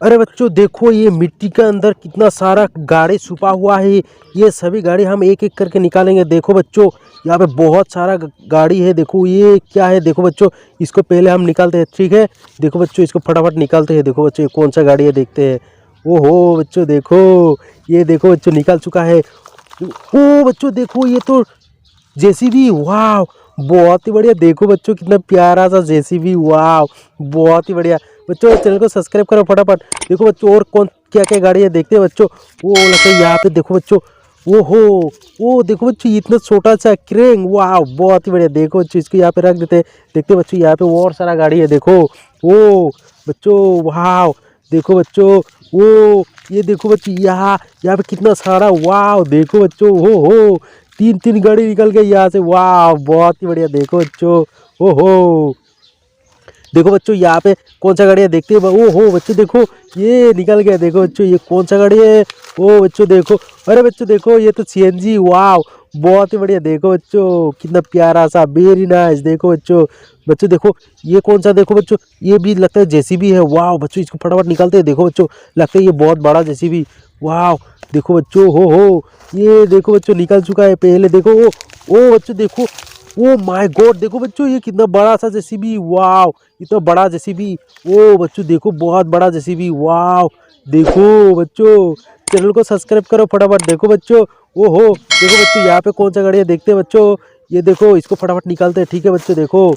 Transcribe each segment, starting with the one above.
अरे बच्चों देखो ये मिट्टी के अंदर कितना सारा गाड़ी छुपा हुआ है। ये सभी गाड़ी हम एक एक करके निकालेंगे। देखो बच्चों यहाँ पे बहुत सारा गाड़ी है। देखो ये क्या है, देखो बच्चों इसको पहले हम निकालते हैं, ठीक है। देखो बच्चों इसको फटाफट निकालते हैं। देखो बच्चों ये कौन सा गाड़ी है देखते हैं। ओहो बच्चों देखो, ये देखो बच्चों निकल चुका है। ओ बच्चों देखो ये तो जेसीबी, वाह बहुत ही बढ़िया। देखो बच्चों कितना प्यारा सा जेसीबी, वाह बहुत ही बढ़िया। बच्चों चैनल को सब्सक्राइब करो फटाफट। देखो बच्चों और कौन क्या क्या गाड़ी है देखते हैं बच्चों। वो लगता है यहाँ पे देखो बच्चों, वो हो वो देखो बच्चों ये इतना छोटा सा क्रेंग, वाह बहुत ही बढ़िया। देखो बच्चों इसको यहाँ पे रख देते हैं। देखते बच्चों यहाँ पे और सारा गाड़ी है देखो। ओ बच्चों वाह देखो बच्चों, वो ये देखो बच्चों यहाँ यहाँ पे कितना सारा, वाह देखो बच्चों हो तीन तीन गाड़ी निकल गई यहाँ से, वाह बहुत ही बढ़िया। देखो बच्चों ओहो देखो बच्चों यहाँ पे कौन सा गाड़ी है देखते हैं। ओ हो बच्चों देखो ये निकल गया। देखो बच्चों ये कौन सा गाड़ी है। ओ बच्चों देखो, अरे बच्चों देखो ये तो सीएनजी, वाह बहुत ही बढ़िया। देखो बच्चों कितना प्यारा सा, वेरी नाइस। देखो बच्चों बच्चों देखो ये कौन सा, देखो बच्चों ये भी लगता है जेसीबी है। वाह बच्चों इसको फटाफट निकालते हैं। देखो बच्चों लगता है ये बहुत बड़ा जेसीबी, वाह देखो बच्चों हो ये देखो बच्चों निकल चुका है पहले। देखो ओ बच्चों देखो, ओ माय गॉड देखो बच्चों ये कितना बड़ा सा जेसीबी, वाह इतना बड़ा जेसीबी। ओ बच्चों देखो बहुत बड़ा जेसीबी, वाह देखो बच्चों चैनल को सब्सक्राइब करो फटाफट। देखो बच्चों ओहो देखो बच्चों यहाँ पे कौन सा गाड़ी है देखते हैं बच्चों। ये देखो इसको फटाफट निकालते हैं, ठीक है बच्चों। देखो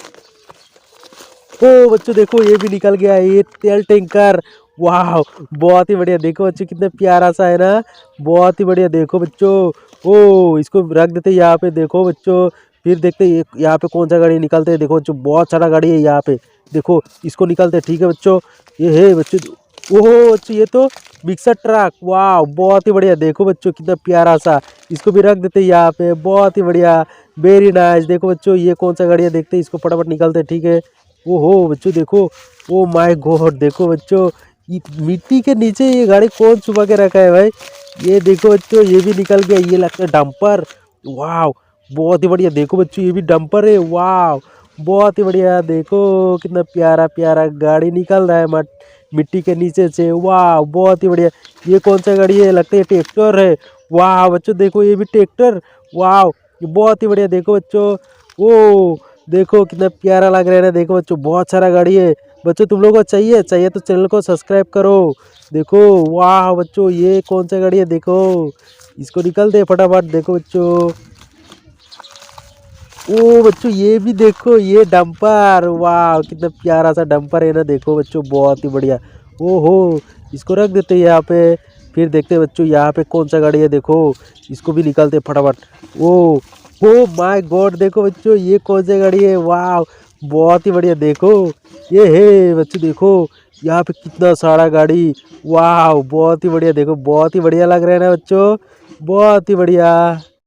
ओ बच्चों देखो ये भी निकल गया है, ये तेल टैंकर, वाह बहुत ही बढ़िया। देखो बच्चों कितना प्यारा सा है ना, बहुत ही बढ़िया। देखो बच्चों ओ इसको रख देते हैं यहाँ पे। देखो बच्चों फिर देखते हैं यहाँ पे कौन सा गाड़ी निकलते हैं। देखो बच्चों बहुत सारा गाड़ी है यहाँ पे। देखो इसको निकालते हैं, ठीक है बच्चों। ये है बच्चों, ओहो बच्चों ये तो मिक्सर ट्रक, वाह बहुत ही बढ़िया। देखो बच्चों कितना प्यारा सा, इसको भी रख देते हैं यहाँ पे, बहुत ही बढ़िया, वेरी नाइस। देखो बच्चों ये कौन सा गाड़ी है देखते हैं, इसको फटाफट निकालते हैं, ठीक है। ओहो बच्चों देखो, ओ माय गॉड देखो बच्चों ये मिट्टी के नीचे ये गाड़ी कौन छुपा के रखा है भाई। ये देखो बच्चों ये भी निकल गया, ये लगता है डंपर, वाह बहुत ही बढ़िया। देखो बच्चों ये भी डंपर है, वाह बहुत ही बढ़िया। देखो कितना प्यारा प्यारा गाड़ी निकल रहा है मिट्टी के नीचे से, वाह बहुत ही बढ़िया। ये कौन सा गाड़ी है, लगता है ट्रैक्टर है, वाह बच्चों देखो ये भी ट्रैक्टर, वाह बहुत ही बढ़िया। देखो बच्चों ओ देखो कितना प्यारा लग रहा है ना। देखो बच्चों बहुत सारा गाड़ी है। बच्चों तुम लोगों को चाहिए चाहिए तो चैनल को सब्सक्राइब करो। देखो वाह बच्चों ये कौन सा गाड़ी है देखो, इसको निकल दे फटाफट। देखो बच्चों ओ बच्चों ये भी देखो, ये डंपर, वाह कितना प्यारा सा डंपर है ना। देखो बच्चों बहुत ही बढ़िया। ओहो इसको रख देते हैं यहाँ पे। फिर देखते हैं बच्चों यहाँ पे कौन सा गाड़ी है। देखो इसको भी निकालते हैं फटाफट। ओ माय गॉड देखो बच्चों ये कौन सी गाड़ी है, वाह बहुत ही बढ़िया। देखो ये है बच्चों, देखो यहाँ पे कितना सारा गाड़ी, वाह बहुत ही बढ़िया। देखो बहुत ही बढ़िया लग रहा है ना बच्चों, बहुत ही बढ़िया।